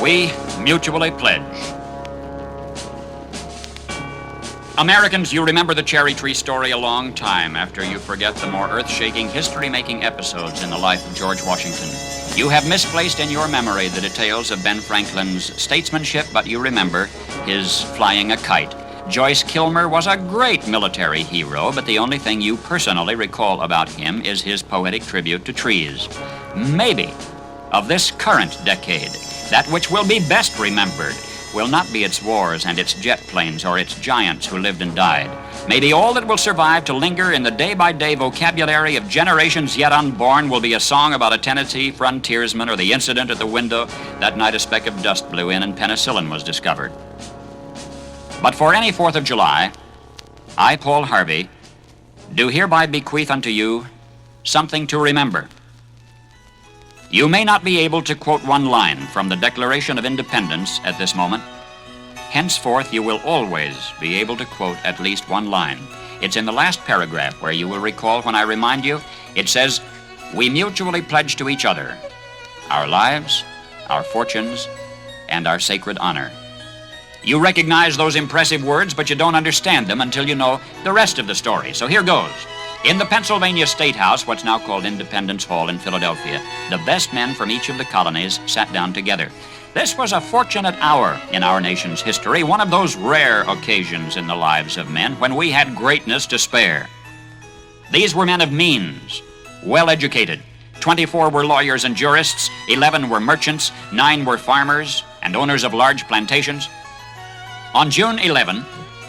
We mutually pledge. Americans, you remember the cherry tree story a long time after you forget the more earth-shaking, history-making episodes in the life of George Washington. You have misplaced in your memory the details of Ben Franklin's statesmanship, but you remember his flying a kite. Joyce Kilmer was a great military hero, but the only thing you personally recall about him is his poetic tribute to trees. Maybe, of this current decade, that which will be best remembered will not be its wars and its jet planes or its giants who lived and died. Maybe all that will survive to linger in the day-by-day vocabulary of generations yet unborn will be a song about a Tennessee frontiersman or the incident at the window that night a speck of dust blew in and penicillin was discovered. But for any 4th of July, I, Paul Harvey, do hereby bequeath unto you something to remember. You may not be able to quote one line from the Declaration of Independence at this moment. Henceforth, you will always be able to quote at least one line. It's in the last paragraph where you will recall when I remind you. It says, "We mutually pledge to each other our lives, our fortunes, and our sacred honor." You recognize those impressive words, but you don't understand them until you know the rest of the story. So here goes. In the Pennsylvania State House, what's now called Independence Hall in Philadelphia, the best men from each of the colonies sat down together. This was a fortunate hour in our nation's history, one of those rare occasions in the lives of men when we had greatness to spare. These were men of means, well-educated. 24 were lawyers and jurists, 11 were merchants, 9 were farmers and owners of large plantations. On June 11,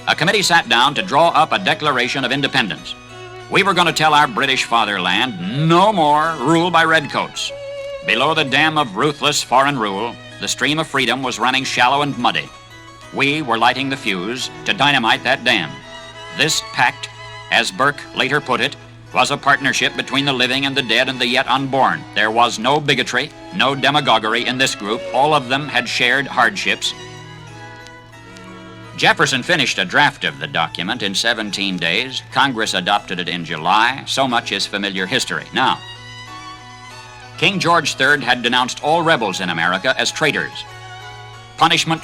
a committee sat down to draw up a Declaration of Independence. We were going to tell our British fatherland no more rule by redcoats. Below the dam of ruthless foreign rule, the stream of freedom was running shallow and muddy. We were lighting the fuse to dynamite that dam. This pact, as Burke later put it, was a partnership between the living and the dead and the yet unborn. There was no bigotry, no demagoguery in this group. All of them had shared hardships. Jefferson finished a draft of the document in 17 days. Congress adopted it in July. So much is familiar history. Now, King George III had denounced all rebels in America as traitors. Punishment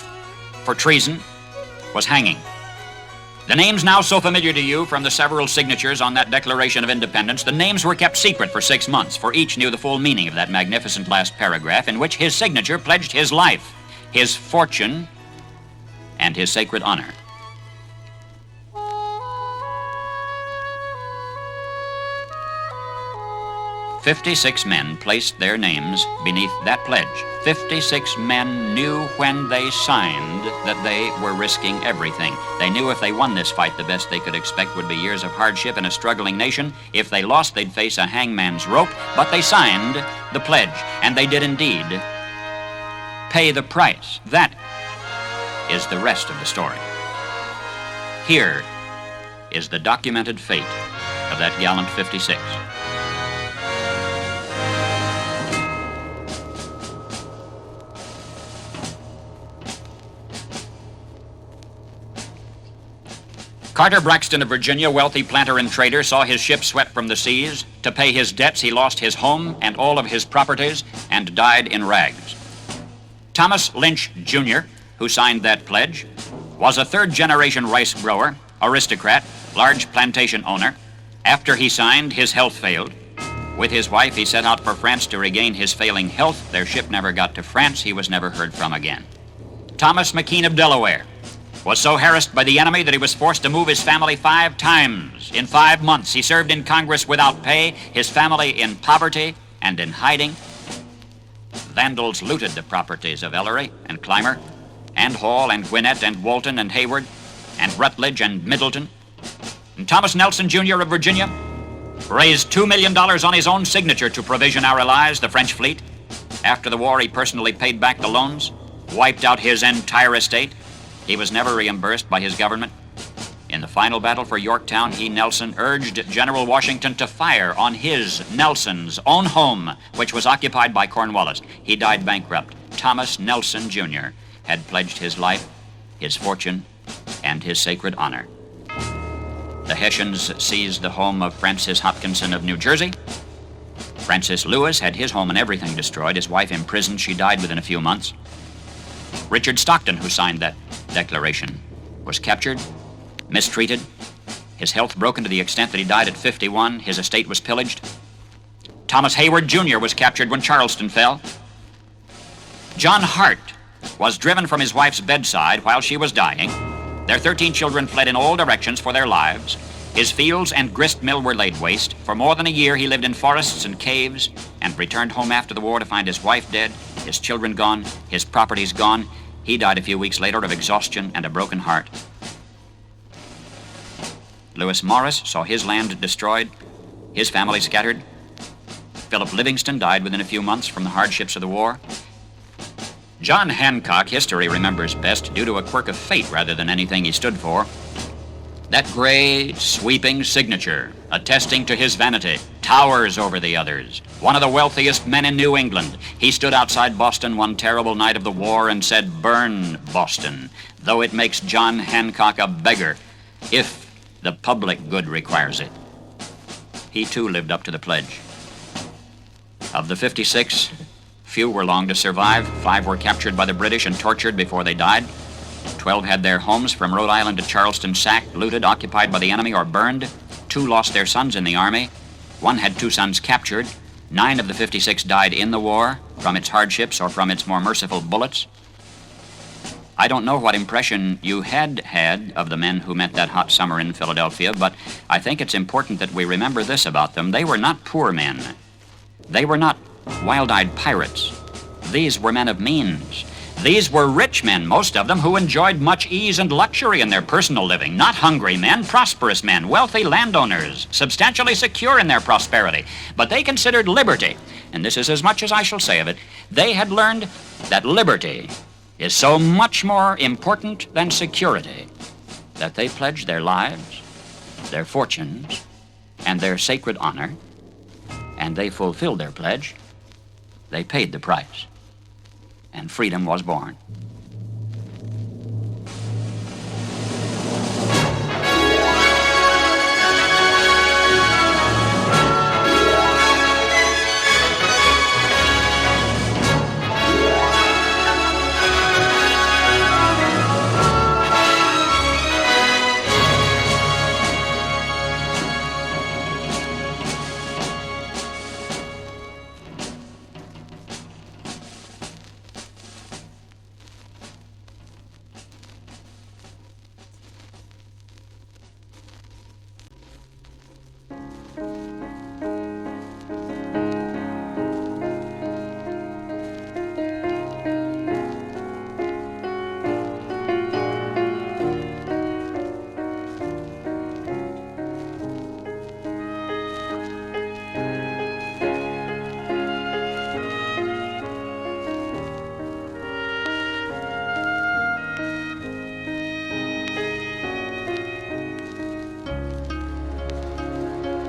for treason was hanging. The names now so familiar to you from the several signatures on that Declaration of Independence, the names were kept secret for 6 months, for each knew the full meaning of that magnificent last paragraph in which his signature pledged his life, his fortune, and his sacred honor. "56 men placed their names beneath that pledge. 56 men knew when they signed that they were risking everything. They knew if they won this fight, the best they could expect would be years of hardship in a struggling nation. If they lost, they'd face a hangman's rope. But they signed the pledge, and they did indeed pay the price. That is the rest of the story. Here is the documented fate of that gallant 56. Carter Braxton of Virginia, wealthy planter and trader, saw his ship swept from the seas. To pay his debts, he lost his home and all of his properties and died in rags. Thomas Lynch, Jr., who signed that pledge, was a third-generation rice grower, aristocrat, large plantation owner. After he signed, his health failed. With his wife, he set out for France to regain his failing health. Their ship never got to France. He was never heard from again. Thomas McKean of Delaware was so harassed by the enemy that he was forced to move his family 5 times in 5 months. He served in Congress without pay, his family in poverty and in hiding. Vandals looted the properties of Ellery and Clymer, and Hall and Gwinnett and Walton and Hayward and Rutledge and Middleton. And Thomas Nelson, Jr. of Virginia, raised $2 million on his own signature to provision our allies, the French fleet. After the war, he personally paid back the loans, wiped out his entire estate. He was never reimbursed by his government. In the final battle for Yorktown, he, Nelson, urged General Washington to fire on his, Nelson's, own home, which was occupied by Cornwallis. He died bankrupt. Thomas Nelson, Jr. had pledged his life, his fortune, and his sacred honor. The Hessians seized the home of Francis Hopkinson of New Jersey. Francis Lewis had his home and everything destroyed. His wife imprisoned. She died within a few months. Richard Stockton, who signed that declaration, was captured, mistreated, his health broken to the extent that he died at 51. His estate was pillaged. Thomas Hayward Jr. was captured when Charleston fell. John Hart was driven from his wife's bedside while she was dying. Their 13 children fled in all directions for their lives. His fields and grist mill were laid waste. For more than a year, he lived in forests and caves and returned home after the war to find his wife dead, his children gone, his properties gone. He died a few weeks later of exhaustion and a broken heart. Lewis Morris saw his land destroyed, his family scattered. Philip Livingston died within a few months from the hardships of the war. John Hancock, history remembers best due to a quirk of fate rather than anything he stood for. That gray, sweeping signature, attesting to his vanity, towers over the others. One of the wealthiest men in New England. He stood outside Boston one terrible night of the war and said, "Burn Boston, though it makes John Hancock a beggar, if the public good requires it." He too lived up to the pledge. Of the 56, few were long to survive. 5 were captured by the British and tortured before they died. 12 had their homes from Rhode Island to Charleston sacked, looted, occupied by the enemy, or burned. 2 lost their sons in the army. 1 had 2 sons captured. 9 of the 56 died in the war, from its hardships or from its more merciful bullets. I don't know what impression you had of the men who met that hot summer in Philadelphia, but I think it's important that we remember this about them. They were not poor men. They were not wild-eyed pirates. These were men of means. These were rich men, most of them, who enjoyed much ease and luxury in their personal living. Not hungry men, prosperous men, wealthy landowners, substantially secure in their prosperity. But they considered liberty, and this is as much as I shall say of it, they had learned that liberty is so much more important than security that they pledged their lives, their fortunes, and their sacred honor, and they fulfilled their pledge. They paid the price, and freedom was born.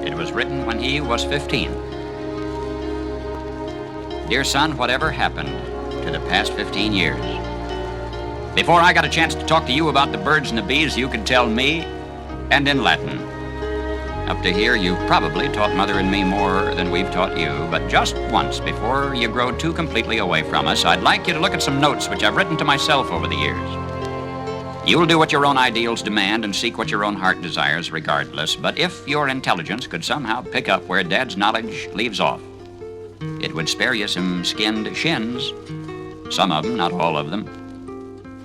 It was written when he was 15. Dear son, whatever happened to the past 15 years? Before I got a chance to talk to you about the birds and the bees, you could tell me, and in Latin. Up to here, you've probably taught Mother and me more than we've taught you, but just once, before you grow too completely away from us, I'd like you to look at some notes which I've written to myself over the years. You'll do what your own ideals demand and seek what your own heart desires regardless, but if your intelligence could somehow pick up where Dad's knowledge leaves off, it would spare you some skinned shins. Some of them, not all of them.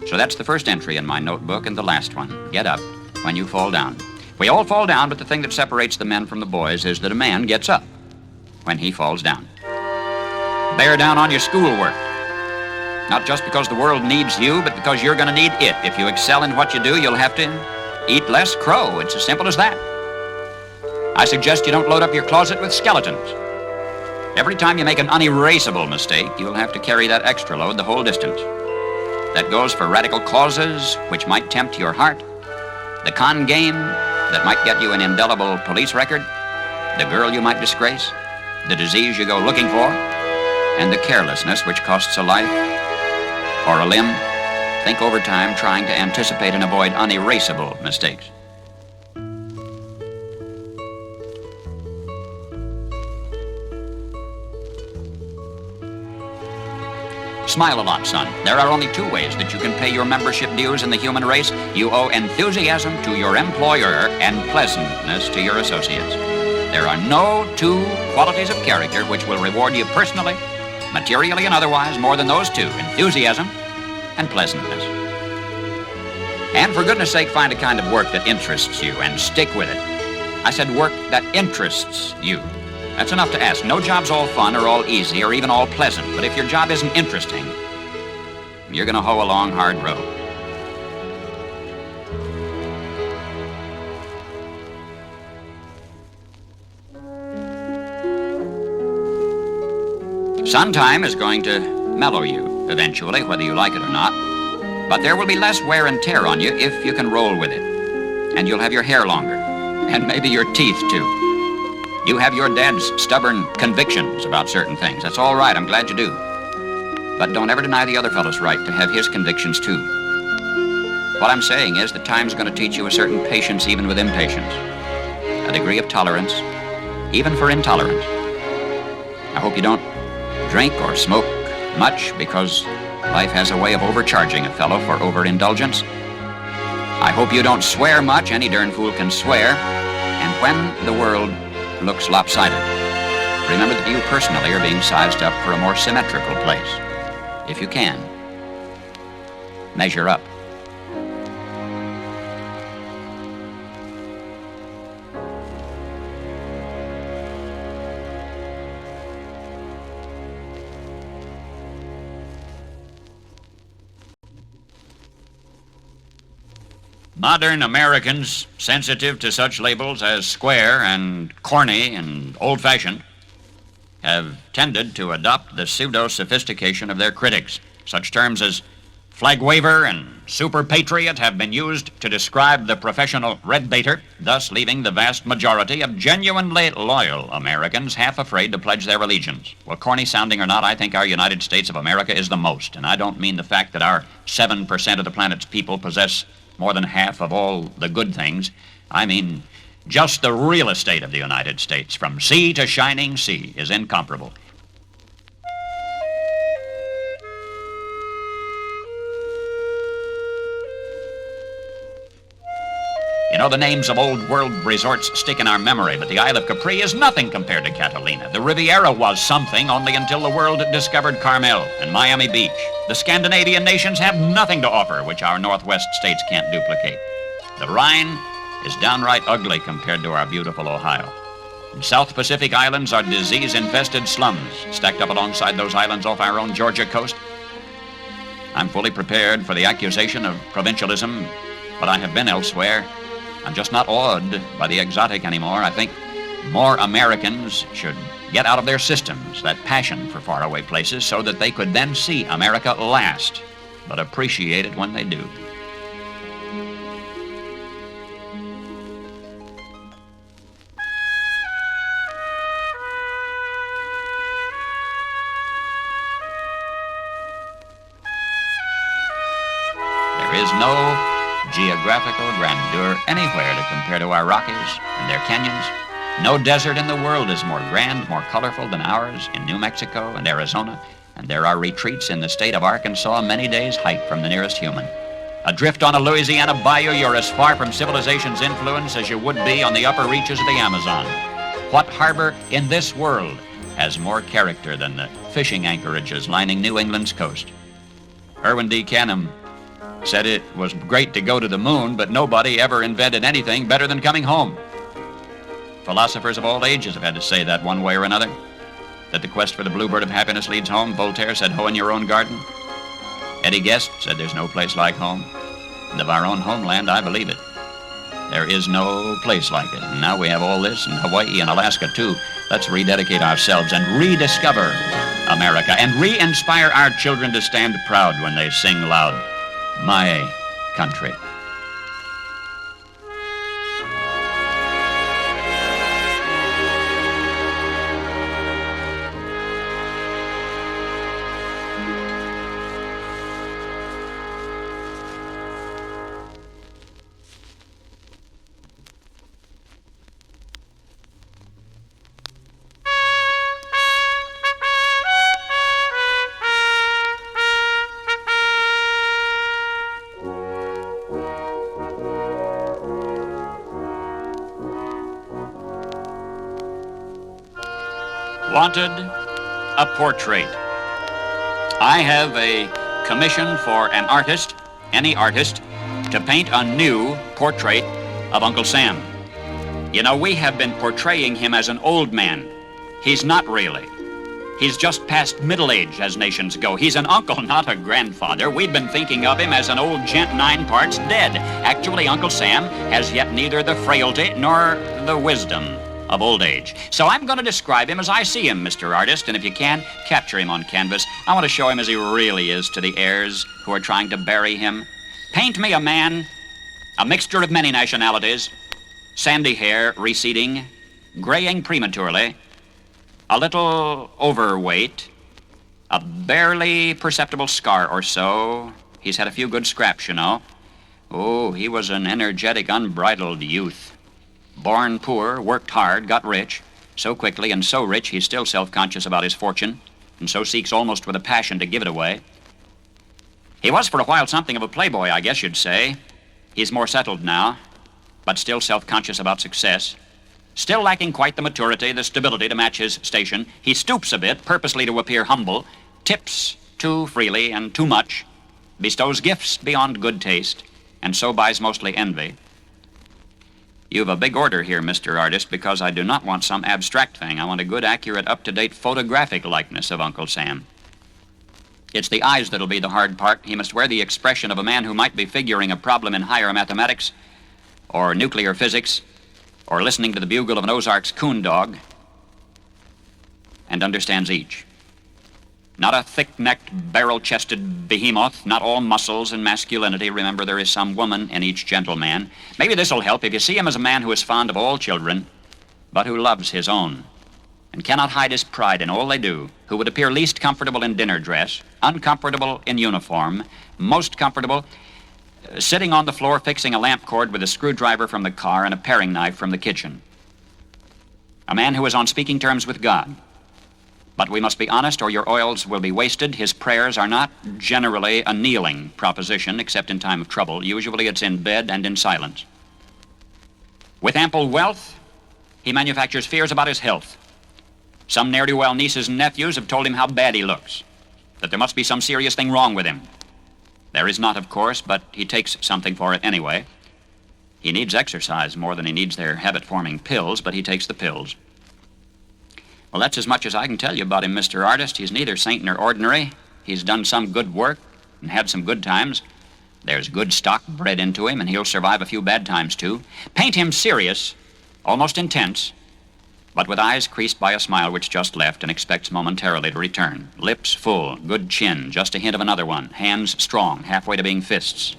So that's the first entry in my notebook, and the last one. Get up when you fall down. We all fall down, but the thing that separates the men from the boys is that a man gets up when he falls down. Bear down on your schoolwork. Not just because the world needs you, but because you're going to need it. If you excel in what you do, you'll have to eat less crow. It's as simple as that. I suggest you don't load up your closet with skeletons. Every time you make an unerasable mistake, you'll have to carry that extra load the whole distance. That goes for radical causes which might tempt your heart, the con game that might get you an indelible police record, the girl you might disgrace, the disease you go looking for, and the carelessness which costs a life or a limb. Think over time, trying to anticipate and avoid unerasable mistakes. Smile a lot, son. There are only two ways that you can pay your membership dues in the human race. You owe enthusiasm to your employer and pleasantness to your associates. There are no two qualities of character which will reward you personally, materially and otherwise, more than those two, enthusiasm and pleasantness. And for goodness sake, find a kind of work that interests you and stick with it. I said work that interests you. That's enough to ask. No job's all fun or all easy or even all pleasant, but if your job isn't interesting, you're gonna hoe a long, hard road. Sun time is going to mellow you eventually, whether you like it or not, but there will be less wear and tear on you if you can roll with it. And you'll have your hair longer, and maybe your teeth too. You have your dad's stubborn convictions about certain things. That's all right, I'm glad you do. But don't ever deny the other fellow's right to have his convictions too. What I'm saying is that time's going to teach you a certain patience even with impatience, a degree of tolerance, even for intolerance. I hope you don't drink or smoke much, because life has a way of overcharging a fellow for overindulgence. I hope you don't swear much. Any darn fool can swear. And when the world looks lopsided, remember that you personally are being sized up for a more symmetrical place. If you can, measure up. Modern Americans, sensitive to such labels as square and corny and old-fashioned, have tended to adopt the pseudo-sophistication of their critics. Such terms as flag waver and super patriot have been used to describe the professional red baiter, thus leaving the vast majority of genuinely loyal Americans half afraid to pledge their allegiance. Well, corny sounding or not, I think our United States of America is the most. And I don't mean the fact that our 7% of the planet's people possess more than half of all the good things. I mean, just the real estate of the United States, from sea to shining sea, is incomparable. You know, the names of old world resorts stick in our memory, but the Isle of Capri is nothing compared to Catalina. The Riviera was something only until the world discovered Carmel and Miami Beach. The Scandinavian nations have nothing to offer which our Northwest states can't duplicate. The Rhine is downright ugly compared to our beautiful Ohio. And South Pacific islands are disease-infested slums stacked up alongside those islands off our own Georgia coast. I'm fully prepared for the accusation of provincialism, but I have been elsewhere. I'm just not awed by the exotic anymore. I think more Americans should get out of their systems that passion for faraway places so that they could then see America last, but appreciate it when they do. There is no geographical grandeur anywhere to compare to our Rockies and their canyons. No desert in the world is more grand, more colorful than ours in New Mexico and Arizona, and there are retreats in the state of Arkansas many days' hike from the nearest human. Adrift on a Louisiana bayou, you're as far from civilization's influence as you would be on the upper reaches of the Amazon. What harbor in this world has more character than the fishing anchorages lining New England's coast? Irwin D. Canham said it was great to go to the moon, but nobody ever invented anything better than coming home. Philosophers of all ages have had to say that one way or another. That the quest for the bluebird of happiness leads home. Voltaire said, hoe in your own garden. Eddie Guest said, there's no place like home. And of our own homeland, I believe it. There is no place like it. And now we have all this in Hawaii and Alaska, too. Let's rededicate ourselves and rediscover America and re-inspire our children to stand proud when they sing loud, my country. Wanted, a portrait. I have a commission for an artist, any artist, to paint a new portrait of Uncle Sam. You know, we have been portraying him as an old man. He's not really. He's just past middle age, as nations go. He's an uncle, not a grandfather. We've been thinking of him as an old gent 9 parts dead. Actually, Uncle Sam has yet neither the frailty nor the wisdom of old age. So I'm going to describe him as I see him, Mr. Artist, and if you can, capture him on canvas. I want to show him as he really is to the heirs who are trying to bury him. Paint me a man, a mixture of many nationalities, sandy hair receding, graying prematurely, a little overweight, a barely perceptible scar or so. He's had a few good scraps, you know. Oh, he was an energetic, unbridled youth. Born poor, worked hard, got rich. So quickly and so rich, he's still self-conscious about his fortune, and so seeks almost with a passion to give it away. He was for a while something of a playboy, I guess you'd say. He's more settled now, but still self-conscious about success. Still lacking quite the maturity, the stability to match his station. He stoops a bit, purposely to appear humble, tips too freely and too much, bestows gifts beyond good taste, and so buys mostly envy. You've a big order here, Mr. Artist, because I do not want some abstract thing. I want a good, accurate, up-to-date photographic likeness of Uncle Sam. It's the eyes that'll be the hard part. He must wear the expression of a man who might be figuring a problem in higher mathematics, or nuclear physics, or listening to the bugle of an Ozarks coon dog, and understands each. Not a thick-necked, barrel-chested behemoth, not all muscles and masculinity. Remember, there is some woman in each gentleman. Maybe this'll help if you see him as a man who is fond of all children, but who loves his own, and cannot hide his pride in all they do, who would appear least comfortable in dinner dress, uncomfortable in uniform, most comfortable sitting on the floor fixing a lamp cord with a screwdriver from the car and a paring knife from the kitchen. A man who is on speaking terms with God. But we must be honest or your oils will be wasted. His prayers are not generally a kneeling proposition except in time of trouble. Usually it's in bed and in silence. With ample wealth, he manufactures fears about his health. Some ne'er-do-well nieces and nephews have told him how bad he looks, that there must be some serious thing wrong with him. There is not, of course, but he takes something for it anyway. He needs exercise more than he needs their habit-forming pills, but he takes the pills. Well, that's as much as I can tell you about him, Mr. Artist. He's neither saint nor ordinary. He's done some good work and had some good times. There's good stock bred into him, and he'll survive a few bad times, too. Paint him serious, almost intense, but with eyes creased by a smile which just left and expects momentarily to return. Lips full, good chin, just a hint of another one. Hands strong, halfway to being fists.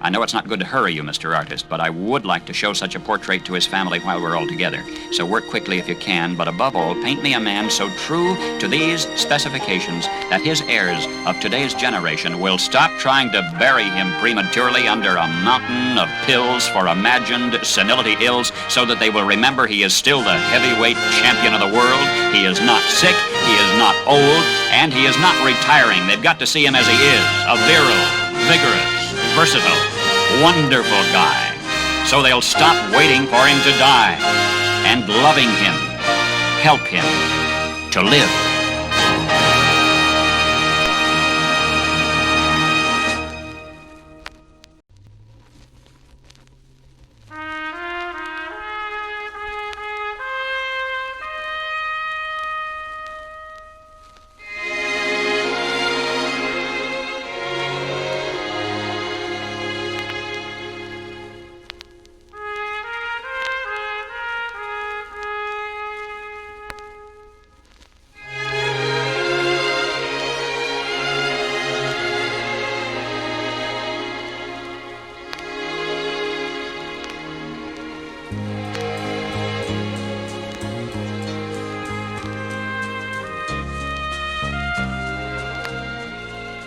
I know it's not good to hurry you, Mr. Artist, but I would like to show such a portrait to his family while we're all together. So work quickly if you can, but above all, paint me a man so true to these specifications that his heirs of today's generation will stop trying to bury him prematurely under a mountain of pills for imagined senility ills, so that they will remember he is still the heavyweight champion of the world. He is not sick, he is not old, and he is not retiring. They've got to see him as he is, a virile, vigorous, versatile, wonderful guy. So they'll stop waiting for him to die and loving him, help him to live.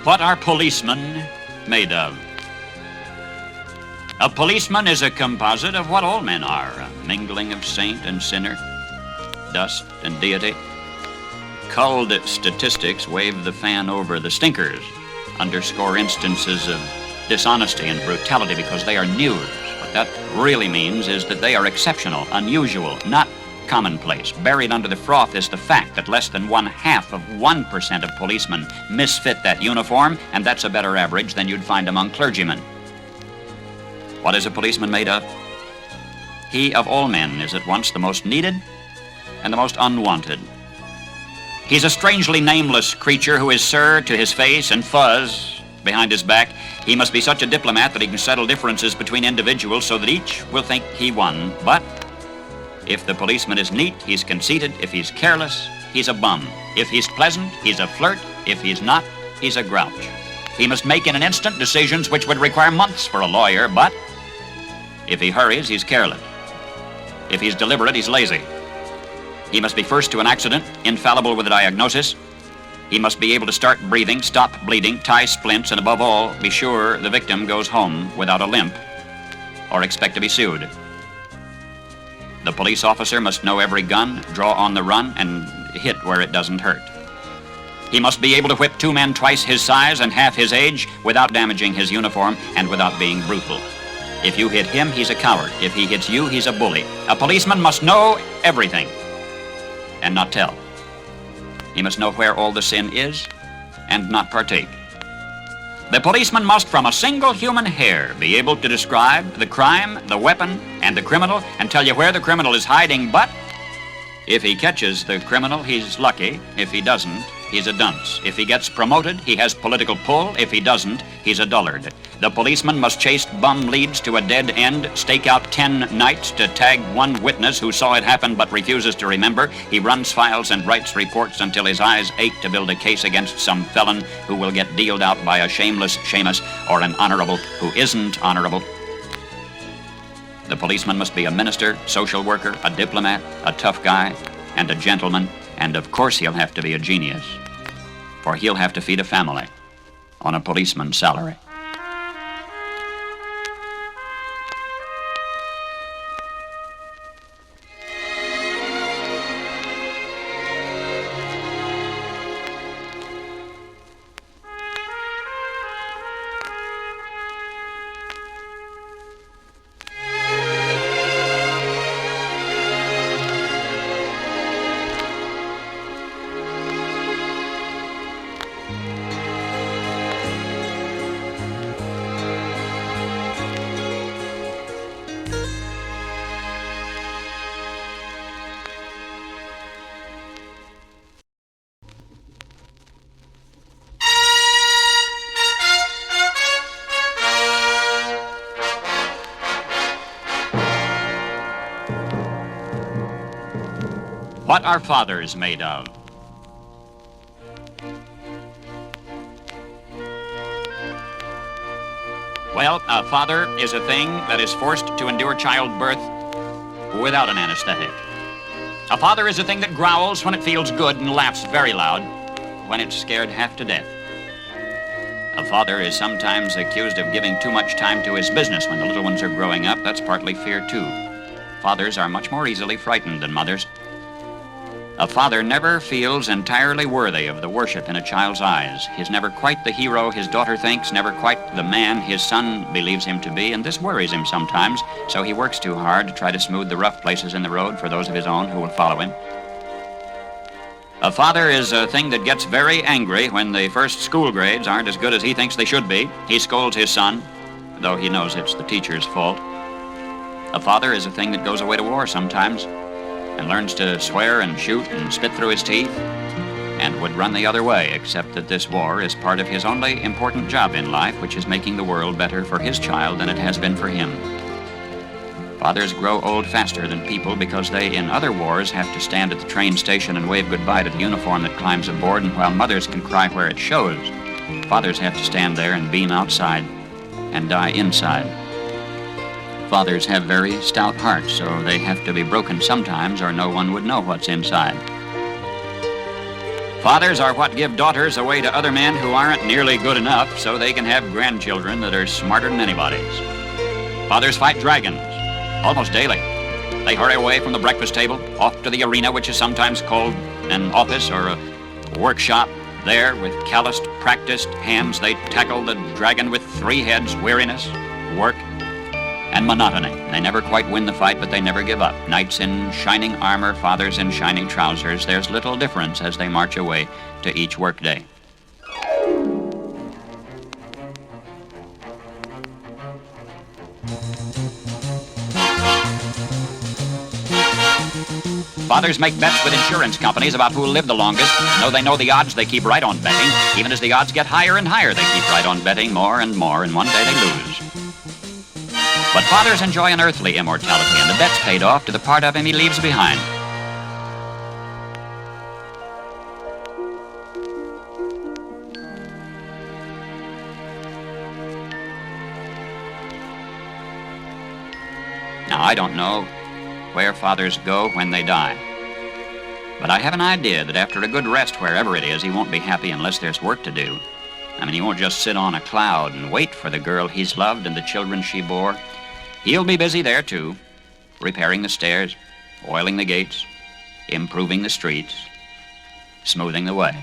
What are policemen made of? A policeman is a composite of what all men are, a mingling of saint and sinner, dust and deity. Culled statistics wave the fan over the stinkers, underscore instances of dishonesty and brutality because they are news. What that really means is that they are exceptional, unusual, not commonplace. Buried under the froth is the fact that less than 0.5% of policemen misfit that uniform, and that's a better average than you'd find among clergymen. What is a policeman made of? He of all men is at once the most needed and the most unwanted. He's a strangely nameless creature who is sir to his face and fuzz behind his back. He must be such a diplomat that he can settle differences between individuals so that each will think he won. But if the policeman is neat, he's conceited. If he's careless, he's a bum. If he's pleasant, he's a flirt. If he's not, he's a grouch. He must make in an instant decisions which would require months for a lawyer, but if he hurries, he's careless. If he's deliberate, he's lazy. He must be first to an accident, infallible with a diagnosis. He must be able to start breathing, stop bleeding, tie splints, and above all, be sure the victim goes home without a limp or expect to be sued. The police officer must know every gun, draw on the run, and hit where it doesn't hurt. He must be able to whip two men twice his size and half his age without damaging his uniform and without being brutal. If you hit him, he's a coward. If he hits you, he's a bully. A policeman must know everything and not tell. He must know where all the sin is and not partake. The policeman must, from a single human hair, be able to describe the crime, the weapon, and the criminal and tell you where the criminal is hiding, but if he catches the criminal, he's lucky. If he doesn't, he's a dunce. If he gets promoted, he has political pull. If he doesn't, he's a dullard. The policeman must chase bum leads to a dead end, stake out 10 nights to tag one witness who saw it happen but refuses to remember. He runs files and writes reports until his eyes ache to build a case against some felon who will get dealed out by a shameless Seamus or an honorable who isn't honorable. The policeman must be a minister, social worker, a diplomat, a tough guy, and a gentleman, and of course he'll have to be a genius, for he'll have to feed a family on a policeman's salary. What are fathers made of? Well, a father is a thing that is forced to endure childbirth without an anesthetic. A father is a thing that growls when it feels good and laughs very loud when it's scared half to death. A father is sometimes accused of giving too much time to his business when the little ones are growing up. That's partly fear, too. Fathers are much more easily frightened than mothers. A father never feels entirely worthy of the worship in a child's eyes. He's never quite the hero his daughter thinks, never quite the man his son believes him to be, and this worries him sometimes, so he works too hard to try to smooth the rough places in the road for those of his own who will follow him. A father is a thing that gets very angry when the first school grades aren't as good as he thinks they should be. He scolds his son, though he knows it's the teacher's fault. A father is a thing that goes away to war sometimes and learns to swear and shoot and spit through his teeth and would run the other way, except that this war is part of his only important job in life, which is making the world better for his child than it has been for him. Fathers grow old faster than people because they, in other wars, have to stand at the train station and wave goodbye to the uniform that climbs aboard, and while mothers can cry where it shows, fathers have to stand there and beam outside and die inside. Fathers have very stout hearts, so they have to be broken sometimes or no one would know what's inside. Fathers are what give daughters away to other men who aren't nearly good enough so they can have grandchildren that are smarter than anybody's. Fathers fight dragons almost daily. They hurry away from the breakfast table, off to the arena, which is sometimes called an office or a workshop. There, with calloused, practiced hands, they tackle the dragon with 3 heads: weariness, work, and monotony. They never quite win the fight, but they never give up. Knights in shining armor, fathers in shiny trousers. There's little difference as they march away to each workday. Fathers make bets with insurance companies about who'll live the longest. Though they know the odds, they keep right on betting. Even as the odds get higher and higher, they keep right on betting more and more, and one day they lose. But fathers enjoy an earthly immortality, and the bet's paid off to the part of him he leaves behind. Now, I don't know where fathers go when they die, but I have an idea that after a good rest wherever it is, he won't be happy unless there's work to do. I mean, he won't just sit on a cloud and wait for the girl he's loved and the children she bore. He'll be busy there, too, repairing the stairs, oiling the gates, improving the streets, smoothing the way.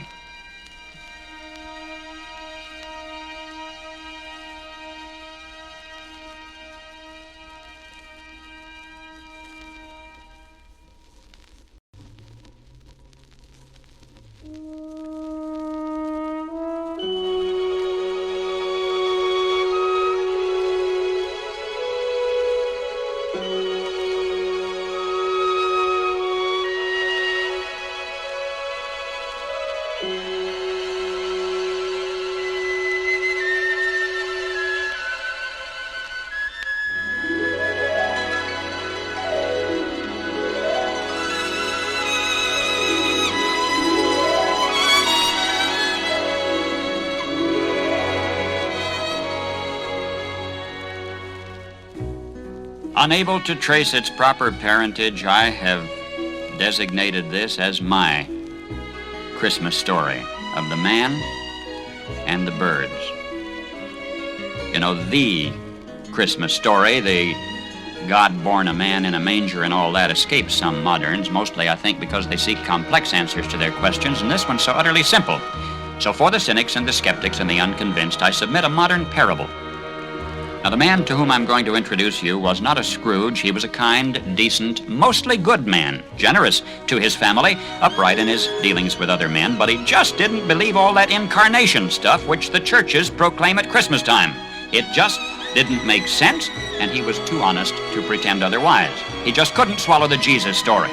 Unable to trace its proper parentage, I have designated this as my Christmas story of the man and the birds. You know, the Christmas story, the God born a man in a manger and all that, escapes some moderns, mostly I think because they seek complex answers to their questions, and this one's so utterly simple. So for the cynics and the skeptics and the unconvinced, I submit a modern parable. Now, the man to whom I'm going to introduce you was not a Scrooge. He was a kind, decent, mostly good man, generous to his family, upright in his dealings with other men, but he just didn't believe all that incarnation stuff which the churches proclaim at Christmas time. It just didn't make sense, and he was too honest to pretend otherwise. He just couldn't swallow the Jesus story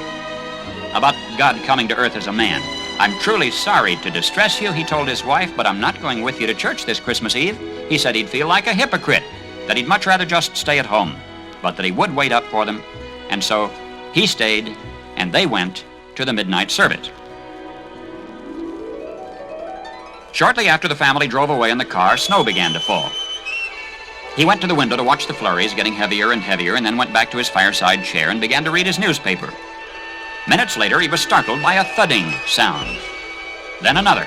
about God coming to earth as a man. "I'm truly sorry to distress you," he told his wife, "but I'm not going with you to church this Christmas Eve." He said he'd feel like a hypocrite, that he'd much rather just stay at home, but that he would wait up for them. And so he stayed, and they went to the midnight service. Shortly after the family drove away in the car, snow began to fall. He went to the window to watch the flurries getting heavier and heavier, and then went back to his fireside chair and began to read his newspaper. Minutes later, he was startled by a thudding sound. Then another.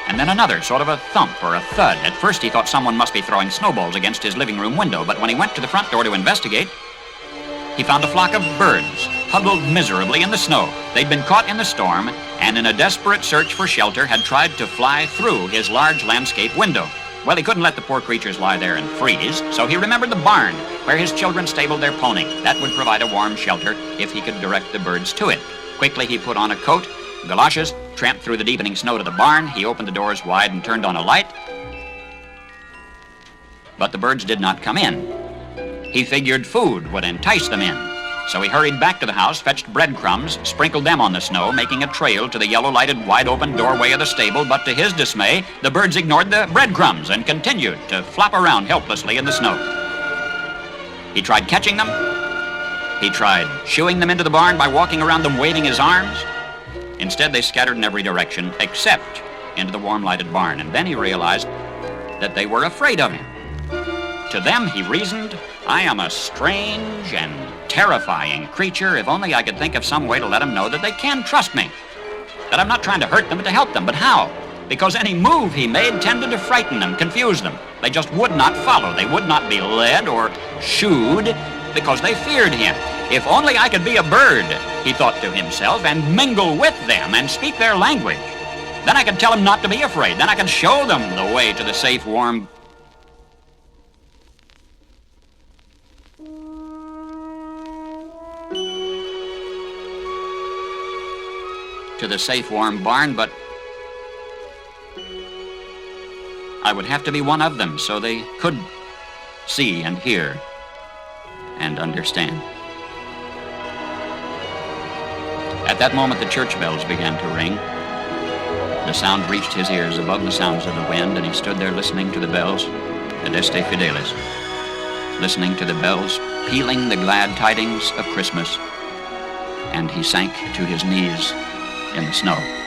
And then another, sort of a thump or a thud. At first, he thought someone must be throwing snowballs against his living room window, but when he went to the front door to investigate, he found a flock of birds huddled miserably in the snow. They'd been caught in the storm, and in a desperate search for shelter, had tried to fly through his large landscape window. Well, he couldn't let the poor creatures lie there and freeze, so he remembered the barn where his children stabled their pony. That would provide a warm shelter if he could direct the birds to it. Quickly, he put on a coat, galoshes, tramped through the deepening snow to the barn. He opened the doors wide and turned on a light. But the birds did not come in. He figured food would entice them in. So he hurried back to the house, fetched breadcrumbs, sprinkled them on the snow, making a trail to the yellow-lighted, wide-open doorway of the stable. But to his dismay, the birds ignored the breadcrumbs and continued to flop around helplessly in the snow. He tried catching them. He tried shooing them into the barn by walking around them waving his arms. Instead, they scattered in every direction except into the warm-lighted barn. And then he realized that they were afraid of him. To them, he reasoned, "I am a strange and terrifying creature. If only I could think of some way to let them know that they can trust me. That I'm not trying to hurt them, but to help them. But how? Because any move he made tended to frighten them, confuse them. They just would not follow. They would not be led or shooed because they feared him. If only I could be a bird," he thought to himself, "and mingle with them and speak their language. Then I could tell them not to be afraid. Then I could show them the way to the safe, warm..." to the safe, warm barn, but I would have to be one of them so they could see and hear and understand. At that moment, the church bells began to ring. The sound reached his ears above the sounds of the wind, and he stood there listening to the bells, Adeste Fideles, listening to the bells, pealing the glad tidings of Christmas, and he sank to his knees in the snow.